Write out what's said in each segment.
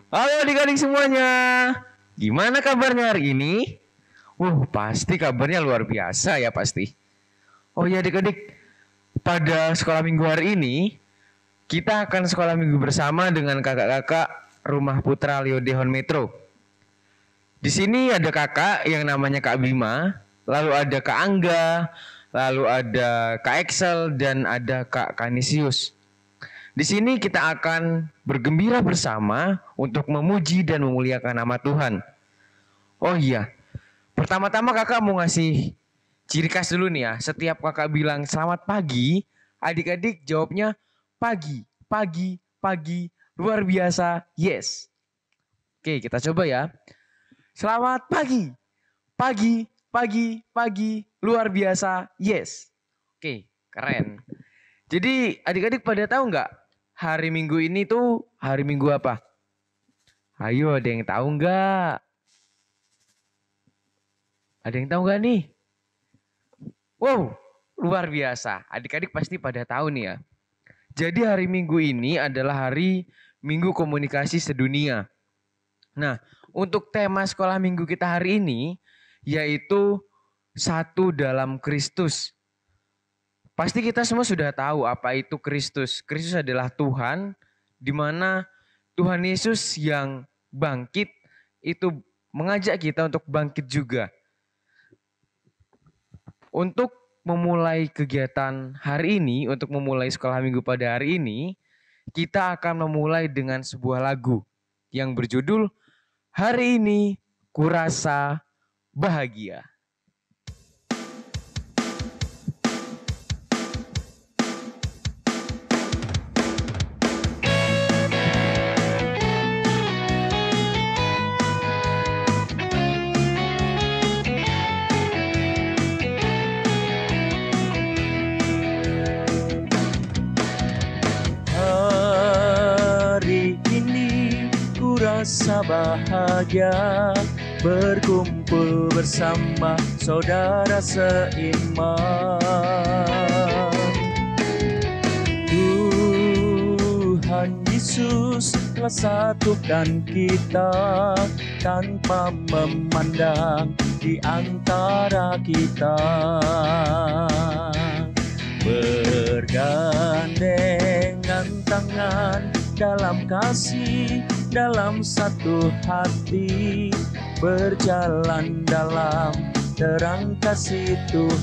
Halo adik-adik semuanya. Gimana kabarnya hari ini? Pasti kabarnya luar biasa ya pasti. Oh ya adik-adik, pada sekolah minggu hari ini kita akan sekolah minggu bersama dengan kakak-kakak Rumah Putra Liodehon Metro. Di sini ada kakak yang namanya Kak Bima, lalu ada Kak Angga, lalu ada Kak Excel dan ada Kak Kanisius. Di sini kita akan bergembira bersama untuk memuji dan memuliakan nama Tuhan. Oh iya, pertama-tama kakak mau ngasih ciri khas dulu nih ya. Setiap kakak bilang selamat pagi, adik-adik jawabnya pagi, pagi, pagi, luar biasa, yes. Oke, kita coba ya. Selamat pagi, pagi, pagi, pagi, luar biasa, yes. Oke, keren. Jadi adik-adik pada tahu nggak hari Minggu ini tuh hari Minggu apa? Ayo, ada yang tahu nggak? Ada yang tahu nggak nih? Wow, luar biasa. Adik-adik pasti pada tahu nih ya. Jadi hari Minggu ini adalah hari Minggu Komunikasi Sedunia. Nah, untuk tema sekolah minggu kita hari ini yaitu Satu dalam Kristus. Pasti kita semua sudah tahu apa itu Kristus. Kristus adalah Tuhan, di mana Tuhan Yesus yang bangkit itu mengajak kita untuk bangkit juga. Untuk memulai kegiatan hari ini, untuk memulai sekolah minggu pada hari ini, kita akan memulai dengan sebuah lagu yang berjudul Hari Ini Kurasa Bahagia. Rasa bahagia berkumpul bersama saudara seiman. Tuhan Yesus telah satukan kita tanpa memandang di antara kita. Bergandengan tangan dalam kasih, dalam satu hati, berjalan dalam terang kasih Tuhan.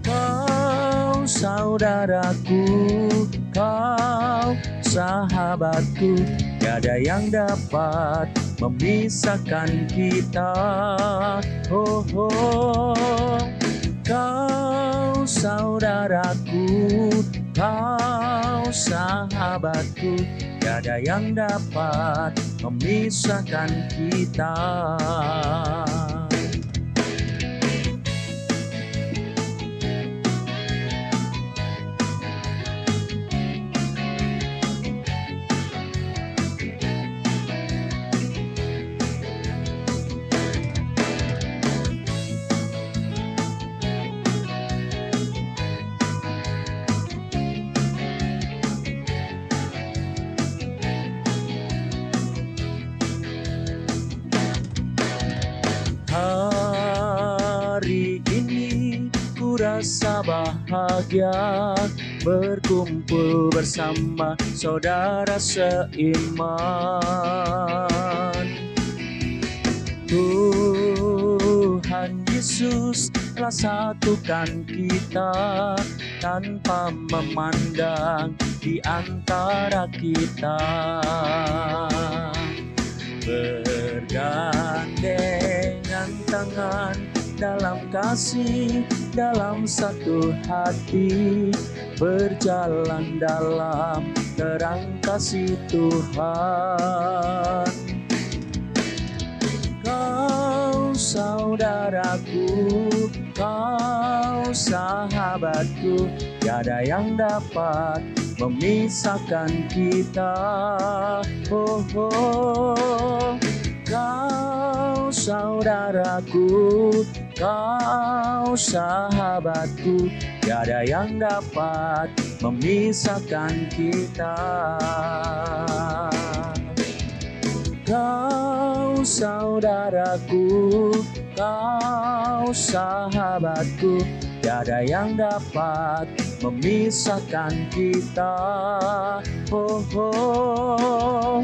Kau saudaraku, kau sahabatku, tiada yang dapat memisahkan kita. Oh, oh. Kau saudaraku, kau sahabatku, tiada yang dapat memisahkan kita. Hari ini ku rasa bahagia berkumpul bersama saudara seiman. Tuhan Yesus telah satukan kita tanpa memandang di antara kita. Bergandengan tangan dalam kasih, dalam satu hati, berjalan dalam terang kasih Tuhan. Kau saudaraku, kau sahabatku, tiada yang dapat memisahkan kita. Oh, oh. Kau saudaraku, Kau sahabatku, tiada yang dapat memisahkan kita. Kau saudaraku, kau sahabatku, tiada yang dapat memisahkan kita. Oh, oh.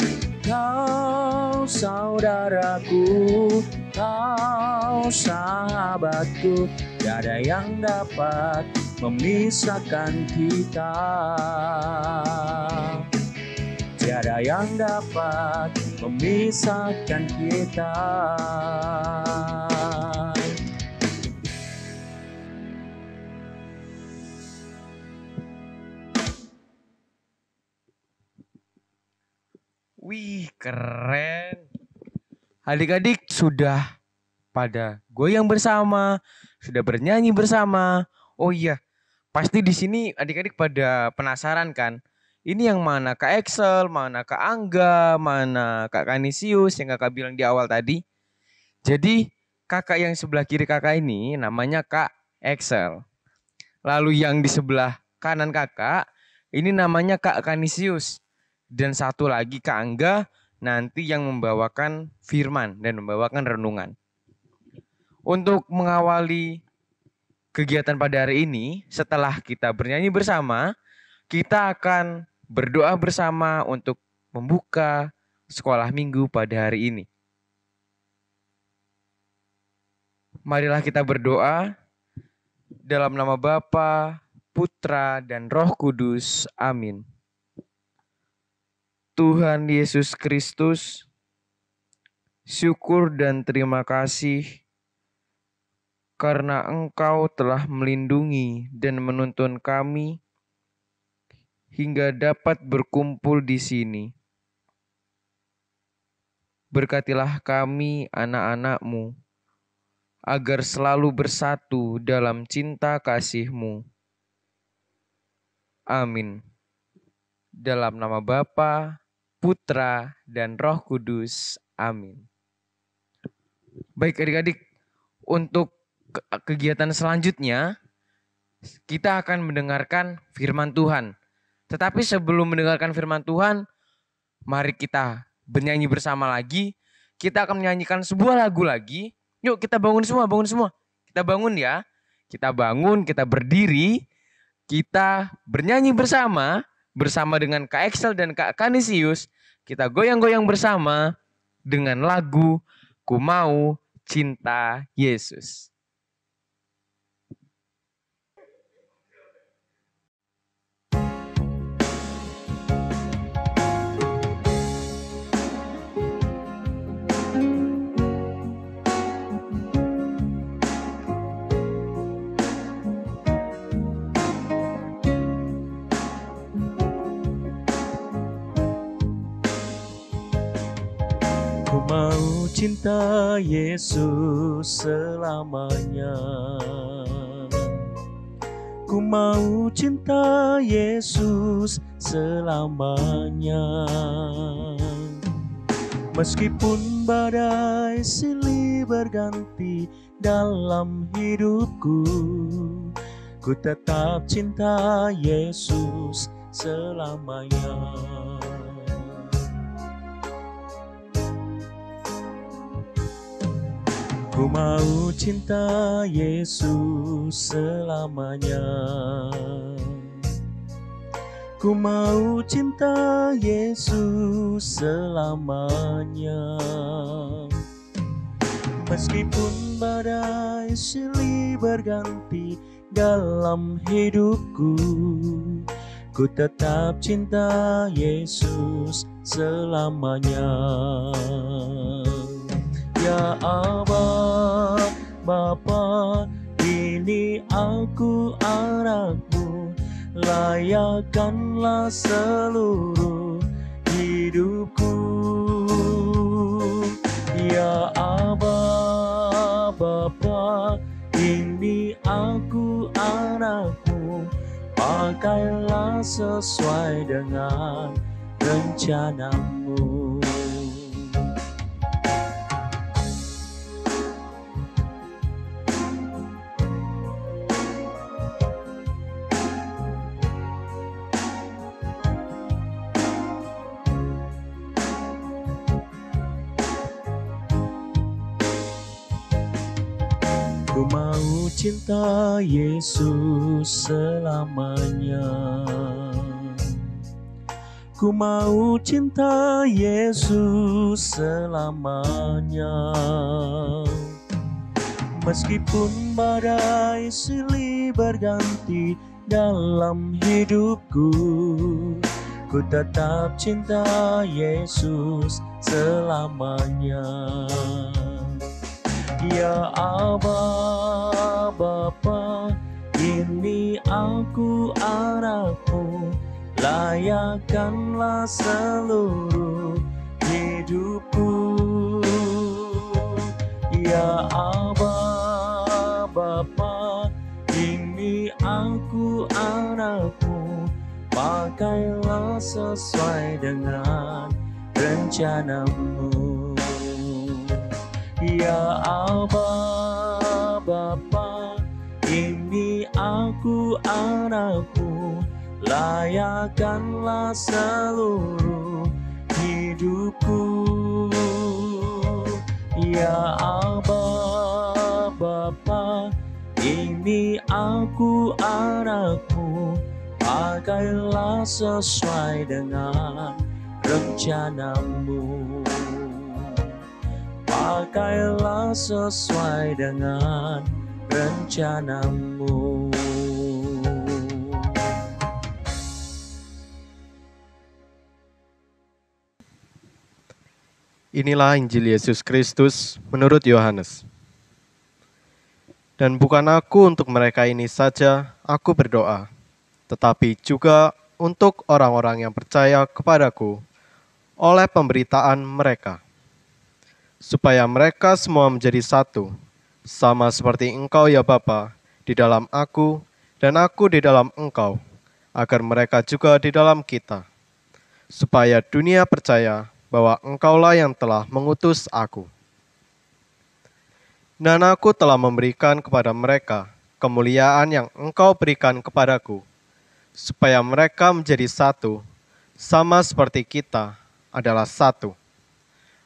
Kau saudaraku, kau sahabatku, tiada yang dapat memisahkan kita. Tiada yang dapat memisahkan kita. Wih, keren. Adik-adik sudah pada goyang bersama, sudah bernyanyi bersama. Oh iya, pasti di sini adik-adik pada penasaran kan? Ini yang mana Kak Excel, mana Kak Angga, mana Kak Kanisius yang Kakak bilang di awal tadi. Jadi kakak yang sebelah kiri kakak ini namanya Kak Excel. Lalu yang di sebelah kanan kakak ini namanya Kak Kanisius. Dan satu lagi Kak Angga nanti yang membawakan firman dan membawakan renungan. Untuk mengawali kegiatan pada hari ini, setelah kita bernyanyi bersama, kita akan berdoa bersama untuk membuka sekolah minggu pada hari ini. Marilah kita berdoa dalam nama Bapa, Putra, dan Roh Kudus. Amin. Tuhan Yesus Kristus, syukur dan terima kasih karena Engkau telah melindungi dan menuntun kami hingga dapat berkumpul di sini. Berkatilah kami anak-anak-Mu, agar selalu bersatu dalam cinta kasih-Mu. Amin. Dalam nama Bapa, Putra, dan Roh Kudus. Amin. Baik adik-adik, untuk kegiatan selanjutnya, kita akan mendengarkan firman Tuhan. Tetapi sebelum mendengarkan firman Tuhan, mari kita bernyanyi bersama lagi. Kita akan menyanyikan sebuah lagu lagi. Yuk kita bangun semua, bangun semua. Kita bangun ya. Kita bangun, kita berdiri. Kita bernyanyi bersama dengan Kak Excel dan Kak Kanisius. Kita goyang-goyang bersama dengan lagu Ku Mau Cinta Yesus. Ku mau cinta Yesus selamanya. Ku mau cinta Yesus selamanya. Meskipun badai silih berganti dalam hidupku, ku tetap cinta Yesus selamanya. Ku mau cinta Yesus selamanya. Ku mau cinta Yesus selamanya. Meskipun badai silih berganti dalam hidupku, ku tetap cinta Yesus selamanya. Ya Aba, Bapa, ini aku anakmu, layakkanlah seluruh hidupku. Ya Aba, Bapa, ini aku anakmu, pakailah sesuai dengan rencanamu. Ku mau cinta Yesus selamanya. Ku mau cinta Yesus selamanya. Meskipun badai silih berganti dalam hidupku, ku tetap cinta Yesus selamanya. Ya Aba, Bapa, ini aku anakmu, layakkanlah seluruh hidupku. Ya Aba, Bapa, ini aku anakmu, pakailah sesuai dengan rencanamu. Ya Aba, Bapa, ini aku anakmu, layakkanlah seluruh hidupku. Ya Aba, Bapa, ini aku anakmu, pakailah sesuai dengan rencanamu. Pakailah sesuai dengan rencanamu. Inilah Injil Yesus Kristus menurut Yohanes. Dan bukan aku untuk mereka ini saja aku berdoa, tetapi juga untuk orang-orang yang percaya kepadaku oleh pemberitaan mereka, supaya mereka semua menjadi satu, sama seperti Engkau ya Bapa, di dalam aku dan aku di dalam Engkau, agar mereka juga di dalam kita, supaya dunia percaya bahwa Engkaulah yang telah mengutus aku. Dan aku telah memberikan kepada mereka kemuliaan yang Engkau berikan kepadaku, supaya mereka menjadi satu, sama seperti kita adalah satu.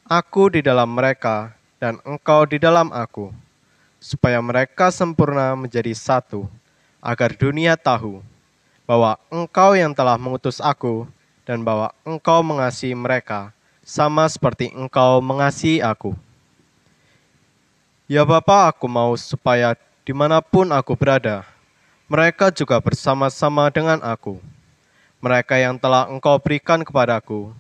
Aku di dalam mereka dan Engkau di dalam aku, supaya mereka sempurna menjadi satu, agar dunia tahu bahwa Engkau yang telah mengutus aku dan bahwa Engkau mengasihi mereka, sama seperti Engkau mengasihi aku. Ya Bapa, aku mau supaya dimanapun aku berada, mereka juga bersama-sama dengan aku. Mereka yang telah Engkau berikan kepadaku,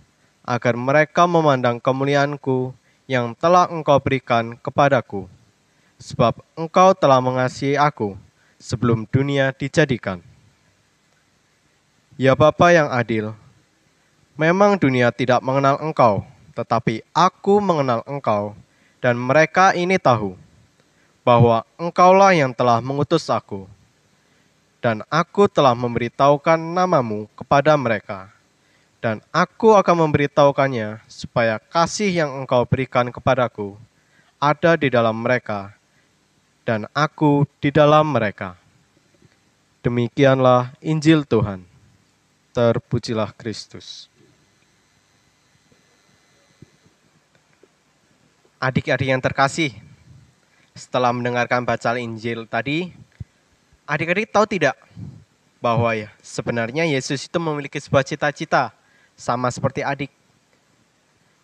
agar mereka memandang kemuliaanku yang telah Engkau berikan kepadaku. Sebab Engkau telah mengasihi aku sebelum dunia dijadikan. Ya Bapa yang adil, memang dunia tidak mengenal Engkau, tetapi aku mengenal Engkau, dan mereka ini tahu bahwa Engkaulah yang telah mengutus aku. Dan aku telah memberitahukan namamu kepada mereka, dan aku akan memberitahukannya supaya kasih yang Engkau berikan kepadaku ada di dalam mereka, dan aku di dalam mereka. Demikianlah Injil Tuhan. Terpujilah Kristus. Adik-adik yang terkasih, setelah mendengarkan bacaan Injil tadi, adik-adik tahu tidak bahwa ya sebenarnya Yesus itu memiliki sebuah cita-cita sama seperti adik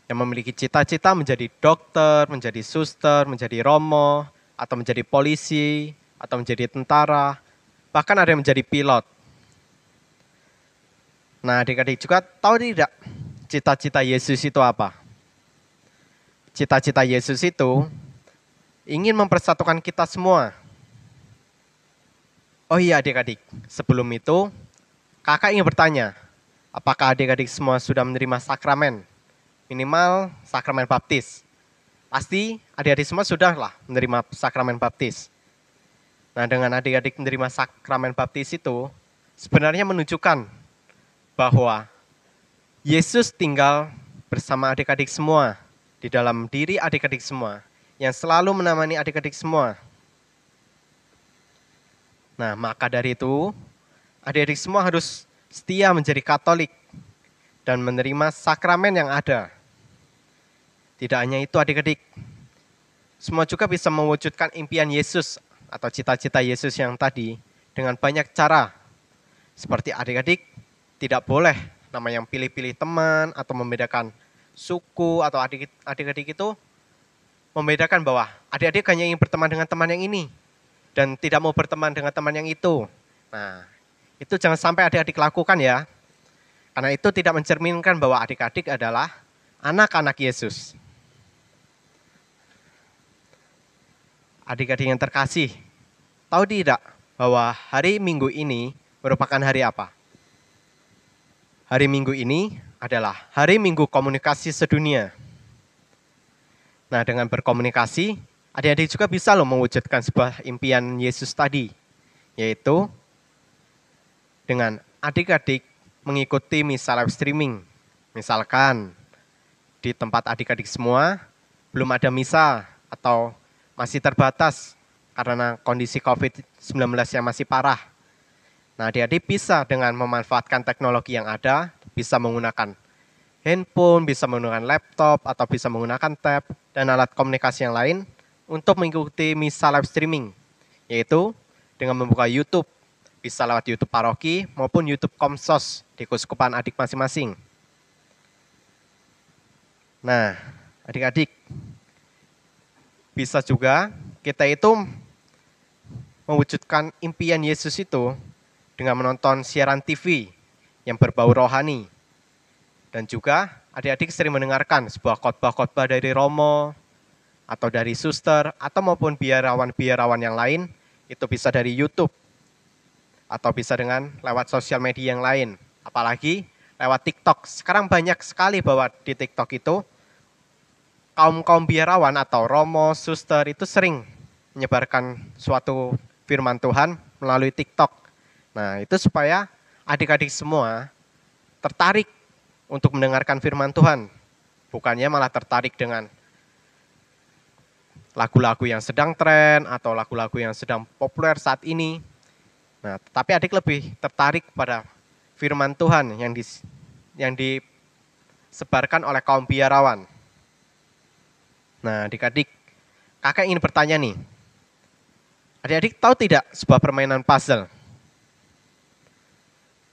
yang memiliki cita-cita menjadi dokter, menjadi suster, menjadi romo, atau menjadi polisi, atau menjadi tentara, bahkan ada yang menjadi pilot. Nah, adik-adik juga tahu tidak cita-cita Yesus itu apa? Cita-cita Yesus itu ingin mempersatukan kita semua. Oh iya adik-adik, sebelum itu kakak ingin bertanya, apakah adik-adik semua sudah menerima sakramen? Minimal sakramen baptis. Pasti adik-adik semua sudahlah menerima sakramen baptis. Nah, dengan adik-adik menerima sakramen baptis itu sebenarnya menunjukkan bahwa Yesus tinggal bersama adik-adik semua, di dalam diri adik-adik semua, yang selalu menemani adik-adik semua. Nah, maka dari itu, adik-adik semua harus setia menjadi Katolik dan menerima sakramen yang ada. Tidak hanya itu adik-adik, semua juga bisa mewujudkan impian Yesus atau cita-cita Yesus yang tadi dengan banyak cara. Seperti adik-adik tidak boleh nama yang pilih-pilih teman atau membedakan suku, atau adik-adik itu membedakan bahwa adik-adik hanya ingin berteman dengan teman yang ini dan tidak mau berteman dengan teman yang itu. Nah, itu jangan sampai adik-adik lakukan ya. Karena itu tidak mencerminkan bahwa adik-adik adalah anak-anak Yesus. Adik-adik yang terkasih, tahu tidak bahwa hari Minggu ini merupakan hari apa? Hari Minggu ini adalah Hari Minggu Komunikasi Sedunia. Nah, dengan berkomunikasi, adik-adik juga bisa loh mewujudkan sebuah impian Yesus tadi, yaitu dengan adik-adik mengikuti misa live streaming. Misalkan di tempat adik-adik semua belum ada misa atau masih terbatas karena kondisi COVID-19 yang masih parah. Nah, adik-adik bisa dengan memanfaatkan teknologi yang ada, bisa menggunakan handphone, bisa menggunakan laptop, atau bisa menggunakan tab dan alat komunikasi yang lain untuk mengikuti misa live streaming, yaitu dengan membuka YouTube, bisa lewat YouTube paroki maupun YouTube Komsos di keuskupan adik masing-masing. Nah, adik-adik, bisa juga kita itu mewujudkan impian Yesus itu dengan menonton siaran TV yang berbau rohani. Dan juga adik-adik sering mendengarkan sebuah khotbah-khotbah dari romo atau dari suster atau maupun biarawan-biarawan yang lain, itu bisa dari YouTube atau bisa dengan lewat sosial media yang lain, apalagi lewat TikTok. Sekarang banyak sekali bahwa di TikTok itu kaum biarawan atau romo, suster itu sering menyebarkan suatu firman Tuhan melalui TikTok. Nah, itu supaya adik-adik semua tertarik untuk mendengarkan firman Tuhan. Bukannya malah tertarik dengan lagu-lagu yang sedang tren atau lagu-lagu yang sedang populer saat ini. Nah, tapi adik lebih tertarik pada firman Tuhan yang disebarkan oleh kaum biarawan. Nah, adik-adik, kakak ingin bertanya nih. Adik-adik tahu tidak sebuah permainan puzzle?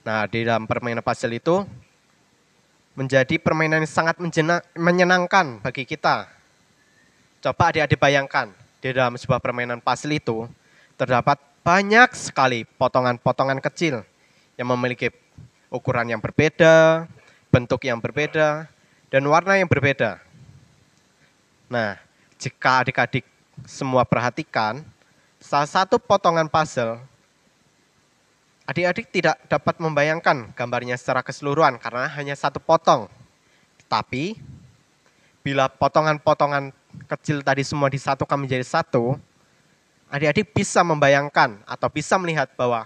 Nah, di dalam permainan puzzle itu menjadi permainan yang sangat menyenangkan bagi kita. Coba adik-adik bayangkan, di dalam sebuah permainan puzzle itu terdapat banyak sekali potongan-potongan kecil yang memiliki ukuran yang berbeda, bentuk yang berbeda, dan warna yang berbeda. Nah, jika adik-adik semua perhatikan, salah satu potongan puzzle, adik-adik tidak dapat membayangkan gambarnya secara keseluruhan karena hanya satu potong. Tapi, bila potongan-potongan kecil tadi semua disatukan menjadi satu, adik-adik bisa membayangkan atau bisa melihat bahwa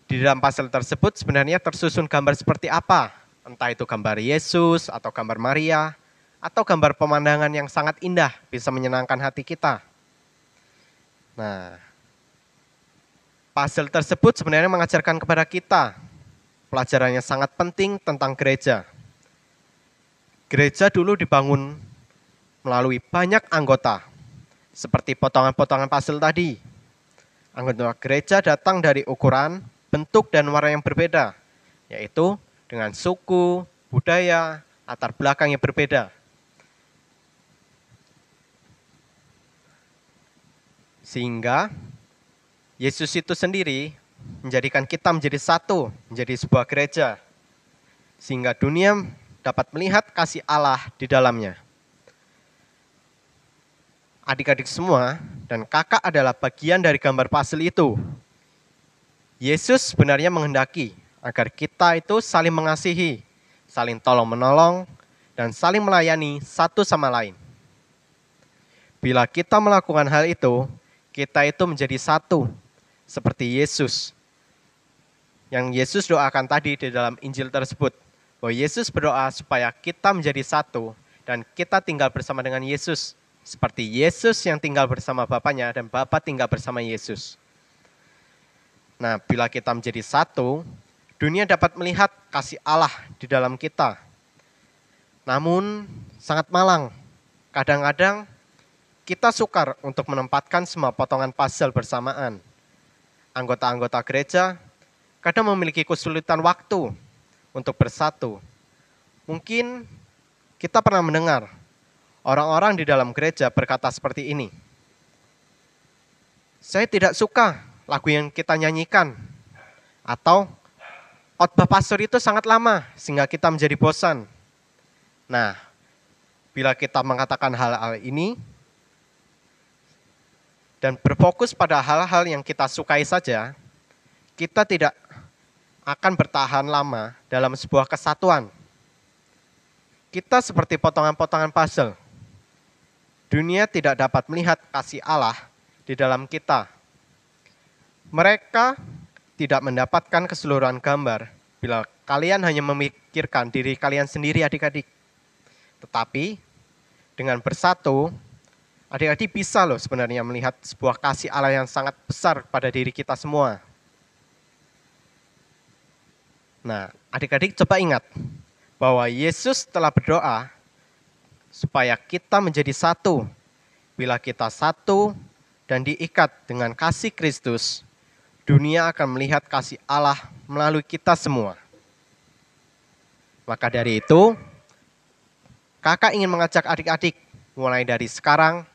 di dalam puzzle tersebut sebenarnya tersusun gambar seperti apa. Entah itu gambar Yesus atau gambar Maria, atau gambar pemandangan yang sangat indah, bisa menyenangkan hati kita. Nah, puzzle tersebut sebenarnya mengajarkan kepada kita pelajaran yang sangat penting tentang gereja. Gereja dulu dibangun melalui banyak anggota, seperti potongan-potongan puzzle tadi. Anggota gereja datang dari ukuran, bentuk, dan warna yang berbeda, yaitu dengan suku, budaya, latar belakang yang berbeda. Sehingga Yesus itu sendiri menjadikan kita menjadi satu, menjadi sebuah gereja. Sehingga dunia dapat melihat kasih Allah di dalamnya. Adik-adik semua dan kakak adalah bagian dari gambar puzzle itu. Yesus sebenarnya menghendaki agar kita itu saling mengasihi, saling tolong-menolong, dan saling melayani satu sama lain. Bila kita melakukan hal itu, kita itu menjadi satu, seperti Yesus. Yang Yesus doakan tadi di dalam Injil tersebut, bahwa Yesus berdoa supaya kita menjadi satu, dan kita tinggal bersama dengan Yesus, seperti Yesus yang tinggal bersama Bapaknya, dan Bapa tinggal bersama Yesus. Nah, bila kita menjadi satu, dunia dapat melihat kasih Allah di dalam kita. Namun, sangat malang. Kadang-kadang kita sukar untuk menempatkan semua potongan puzzle bersamaan. Anggota-anggota gereja kadang memiliki kesulitan waktu untuk bersatu. Mungkin kita pernah mendengar orang-orang di dalam gereja berkata seperti ini. Saya tidak suka lagu yang kita nyanyikan. Atau khotbah pastor itu sangat lama sehingga kita menjadi bosan. Nah, bila kita mengatakan hal-hal ini dan berfokus pada hal-hal yang kita sukai saja, kita tidak akan bertahan lama dalam sebuah kesatuan. Kita seperti potongan-potongan puzzle. Dunia tidak dapat melihat kasih Allah di dalam kita. Mereka tidak mendapatkan keseluruhan gambar bila kalian hanya memikirkan diri kalian sendiri, adik-adik. Tetapi dengan bersatu, adik-adik bisa loh sebenarnya melihat sebuah kasih Allah yang sangat besar pada diri kita semua. Nah, adik-adik coba ingat bahwa Yesus telah berdoa supaya kita menjadi satu. Bila kita satu dan diikat dengan kasih Kristus, dunia akan melihat kasih Allah melalui kita semua. Maka dari itu, kakak ingin mengajak adik-adik, mulai dari sekarang,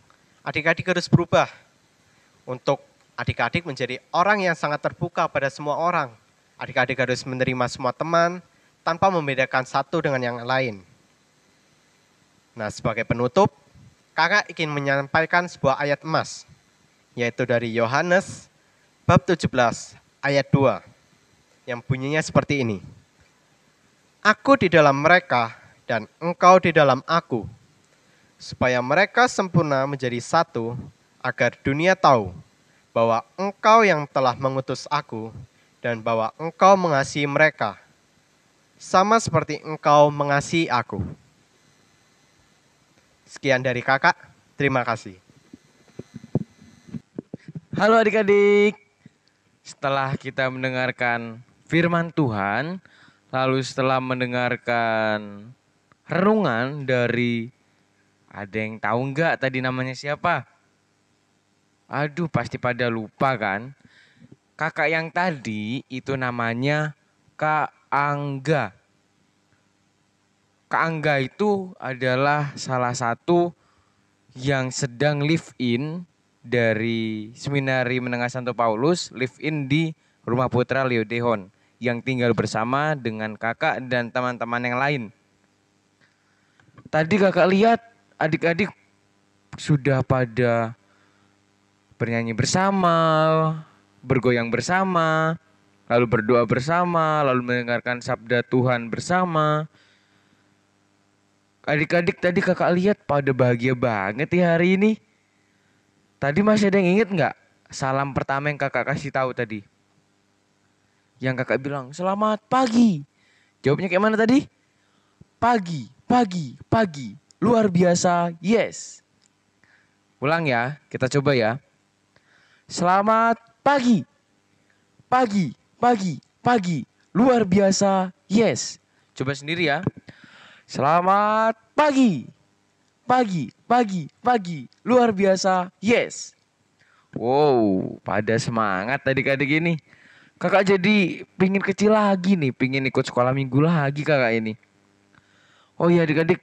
adik-adik harus berubah. Untuk adik-adik menjadi orang yang sangat terbuka pada semua orang. Adik-adik harus menerima semua teman, tanpa membedakan satu dengan yang lain. Nah, sebagai penutup, kakak ingin menyampaikan sebuah ayat emas, yaitu dari Yohanes bab 17 ayat 2, yang bunyinya seperti ini. Aku di dalam mereka dan engkau di dalam aku, supaya mereka sempurna menjadi satu, agar dunia tahu bahwa engkau yang telah mengutus aku dan bahwa engkau mengasihi mereka, sama seperti engkau mengasihi aku. Sekian dari kakak, terima kasih. Halo adik-adik. Setelah kita mendengarkan firman Tuhan, lalu setelah mendengarkan renungan dari, ada yang tahu nggak tadi namanya siapa? Aduh, pasti pada lupa kan? Kakak yang tadi itu namanya Kak Angga. Kak Angga itu adalah salah satu yang sedang live in dari Seminari Menengah Santo Paulus, live in di Rumah Putra Leo Dehon, yang tinggal bersama dengan kakak dan teman-teman yang lain. Tadi kakak lihat adik-adik sudah pada bernyanyi bersama, bergoyang bersama, lalu berdoa bersama, lalu mendengarkan sabda Tuhan bersama. Adik-adik tadi kakak lihat pada bahagia banget ya hari ini. Tadi masih ada yang inget nggak salam pertama yang kakak kasih tahu tadi? Yang kakak bilang, selamat pagi. Jawabnya kayak mana tadi? Pagi, pagi, pagi. Luar biasa, yes. Ulang ya, kita coba ya. Selamat pagi. Pagi, pagi, pagi. Luar biasa, yes. Coba sendiri ya. Selamat pagi. Pagi, pagi, pagi. Luar biasa, yes. Wow, pada semangat adik-adik ini. Kakak jadi pingin kecil lagi nih, pingin ikut sekolah minggu lagi kakak ini. Oh iya adik-adik,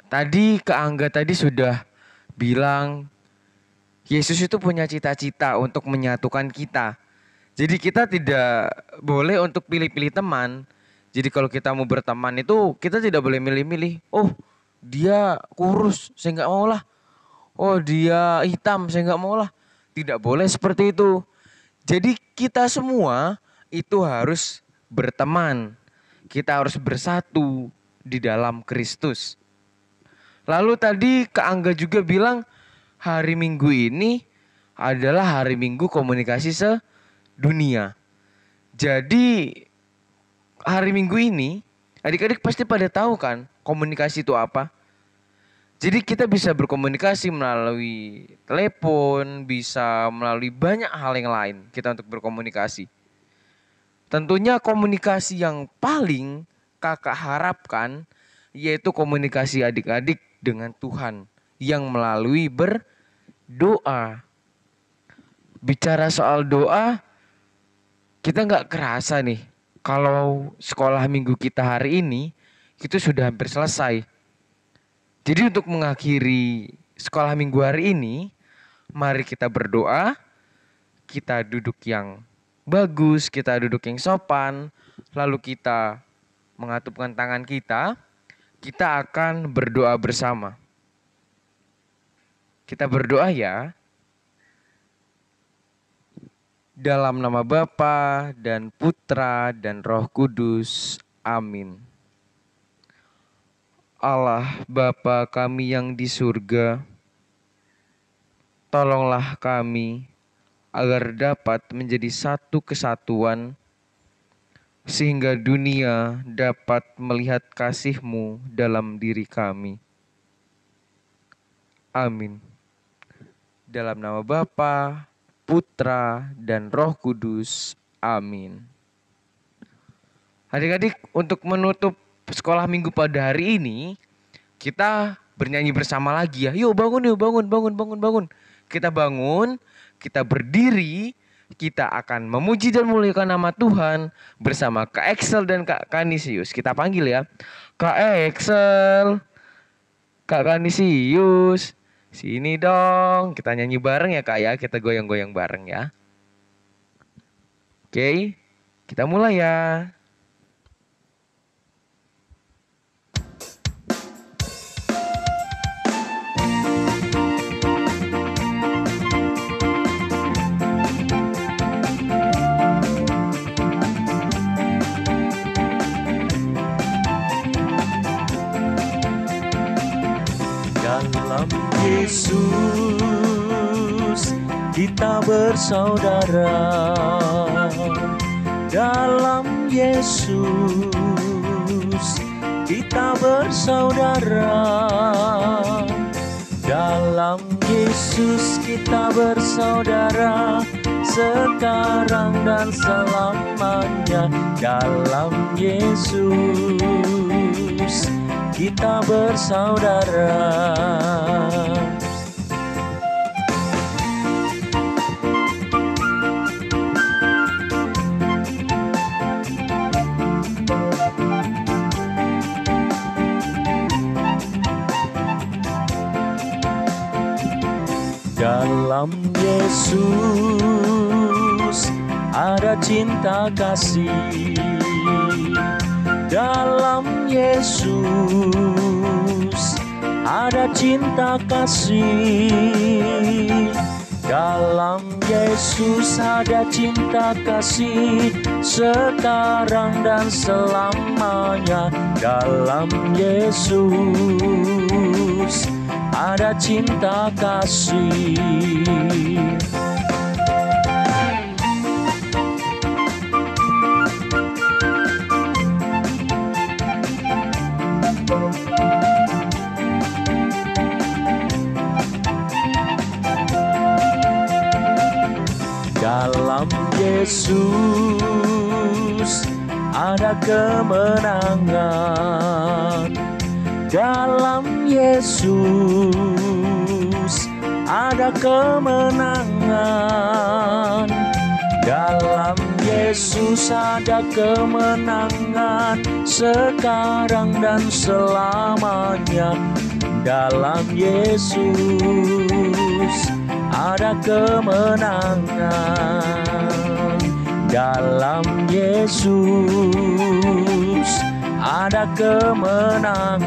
tadi Kak Angga tadi sudah bilang Yesus itu punya cita-cita untuk menyatukan kita. Jadi kita tidak boleh untuk pilih-pilih teman. Jadi kalau kita mau berteman itu kita tidak boleh milih-milih. Oh dia kurus, saya nggak mau lah. Oh dia hitam, saya nggak mau lah. Tidak boleh seperti itu. Jadi kita semua itu harus berteman. Kita harus bersatu di dalam Kristus. Lalu tadi Kak Angga juga bilang hari Minggu ini adalah hari Minggu komunikasi sedunia. Jadi hari Minggu ini adik-adik pasti pada tahu kan komunikasi itu apa? Jadi kita bisa berkomunikasi melalui telepon, bisa melalui banyak hal yang lain kita untuk berkomunikasi. Tentunya komunikasi yang paling kakak harapkan yaitu komunikasi adik-adik dengan Tuhan. yang melalui berdoa. Bicara soal doa, kita nggak kerasa nih kalau sekolah minggu kita hari ini itu sudah hampir selesai. Jadi untuk mengakhiri sekolah minggu hari ini, mari kita berdoa, kita duduk yang bagus, kita duduk yang sopan, lalu kita mengatupkan tangan kita akan berdoa bersama. Kita berdoa ya. Dalam nama Bapa dan Putra dan Roh Kudus. Amin. Allah Bapa kami yang di surga, tolonglah kami agar dapat menjadi satu kesatuan, sehingga dunia dapat melihat kasih-Mu dalam diri kami. Amin. Dalam nama Bapa, Putra, dan Roh Kudus. Amin. Adik-adik, untuk menutup sekolah minggu pada hari ini, kita bernyanyi bersama lagi ya. Yuk bangun, bangun. Kita bangun, kita berdiri, kita akan memuji dan memuliakan nama Tuhan bersama Kak Excel dan Kak Kanisius. Kita panggil ya. Kak Excel, Kak Kanisius, sini dong. Kita nyanyi bareng ya Kak ya. Kita goyang-goyang bareng ya. Oke, kita mulai ya. Dalam Yesus kita bersaudara. Dalam Yesus kita bersaudara. Dalam Yesus kita bersaudara, sekarang dan selamanya. Dalam Yesus kita bersaudara. Dalam Yesus ada cinta kasih. Dalam Yesus ada cinta kasih. Dalam Yesus ada cinta kasih, sekarang dan selamanya. Dalam Yesus ada cinta kasih. Dalam Yesus ada kemenangan. Dalam Yesus ada kemenangan. Dalam Yesus ada kemenangan, sekarang dan selamanya. Dalam Yesus ada kemenangan. Dalam Yesus ada kemenangan.